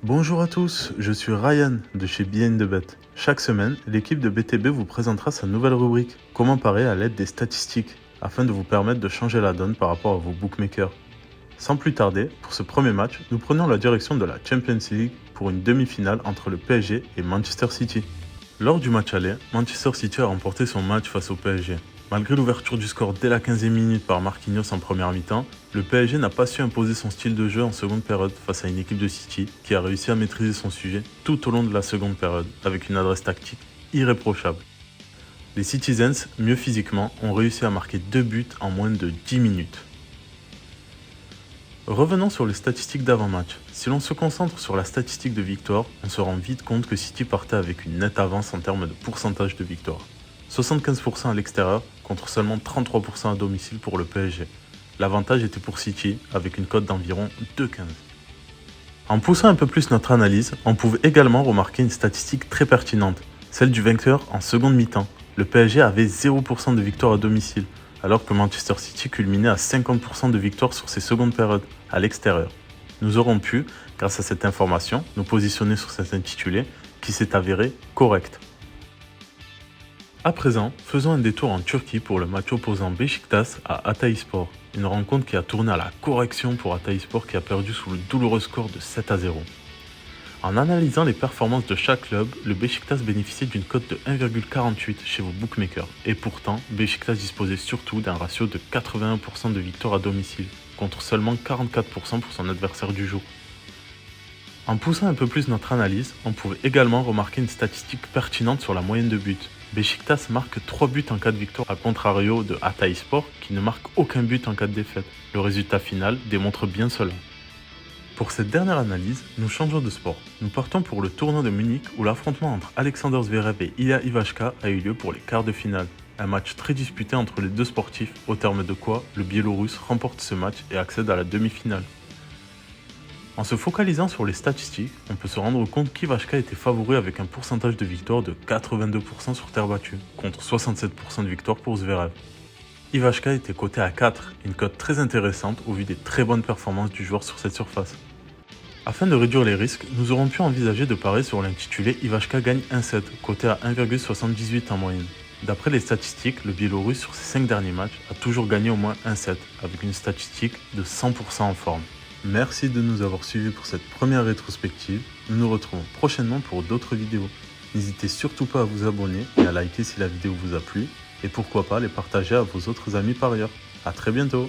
Bonjour à tous, je suis Ryan de chez Behind the Bet. Chaque semaine, l'équipe de BTB vous présentera sa nouvelle rubrique, Comment parier à l'aide des statistiques, afin de vous permettre de changer la donne par rapport à vos bookmakers. Sans plus tarder, pour ce premier match, nous prenons la direction de la Champions League pour une demi-finale entre le PSG et Manchester City. Lors du match aller, Manchester City a remporté son match face au PSG. Malgré l'ouverture du score dès la 15e minute par Marquinhos en première mi-temps, le PSG n'a pas su imposer son style de jeu en seconde période face à une équipe de City qui a réussi à maîtriser son sujet tout au long de la seconde période avec une adresse tactique irréprochable. Les Citizens, mieux physiquement, ont réussi à marquer 2 buts en moins de 10 minutes. Revenons sur les statistiques d'avant-match. Si l'on se concentre sur la statistique de victoire, on se rend vite compte que City partait avec une nette avance en termes de pourcentage de victoire. 75% à l'extérieur contre seulement 33% à domicile pour le PSG. L'avantage était pour City avec une cote d'environ 2,15. En poussant un peu plus notre analyse, on pouvait également remarquer une statistique très pertinente, celle du vainqueur en seconde mi-temps. Le PSG avait 0% de victoire à domicile, alors que Manchester City culminait à 50% de victoire sur ses secondes périodes, à l'extérieur. Nous aurons pu, grâce à cette information, nous positionner sur cet intitulé qui s'est avéré correct. À présent, faisons un détour en Turquie pour le match opposant Beşiktaş à Hatayspor, une rencontre qui a tourné à la correction pour Hatayspor qui a perdu sous le douloureux score de 7-0. En analysant les performances de chaque club, le Beşiktaş bénéficiait d'une cote de 1,48 chez vos bookmakers. Et pourtant, Beşiktaş disposait surtout d'un ratio de 81% de victoire à domicile, contre seulement 44% pour son adversaire du jour. En poussant un peu plus notre analyse, on pouvait également remarquer une statistique pertinente sur la moyenne de buts. Beşiktaş marque 3 buts en cas de victoire, à contrario de Hatayspor qui ne marque aucun but en cas de défaite. Le résultat final démontre bien cela. Pour cette dernière analyse, nous changeons de sport. Nous partons pour le tournoi de Munich où l'affrontement entre Alexander Zverev et Ilya Ivashka a eu lieu pour les quarts de finale. Un match très disputé entre les deux sportifs, au terme de quoi le Biélorusse remporte ce match et accède à la demi-finale. En se focalisant sur les statistiques, on peut se rendre compte qu'Ivashka était favori avec un pourcentage de victoire de 82% sur terre battue, contre 67% de victoire pour Zverev. Ivashka était coté à 4, une cote très intéressante au vu des très bonnes performances du joueur sur cette surface. Afin de réduire les risques, nous aurons pu envisager de parier sur l'intitulé Ivashka gagne 1-7, coté à 1,78 en moyenne. D'après les statistiques, le Biélorusse sur ses 5 derniers matchs a toujours gagné au moins 1-7, avec une statistique de 100% en forme. Merci de nous avoir suivis pour cette première rétrospective. Nous nous retrouvons prochainement pour d'autres vidéos. N'hésitez surtout pas à vous abonner et à liker si la vidéo vous a plu. Et pourquoi pas les partager à vos autres amis parieurs. A très bientôt!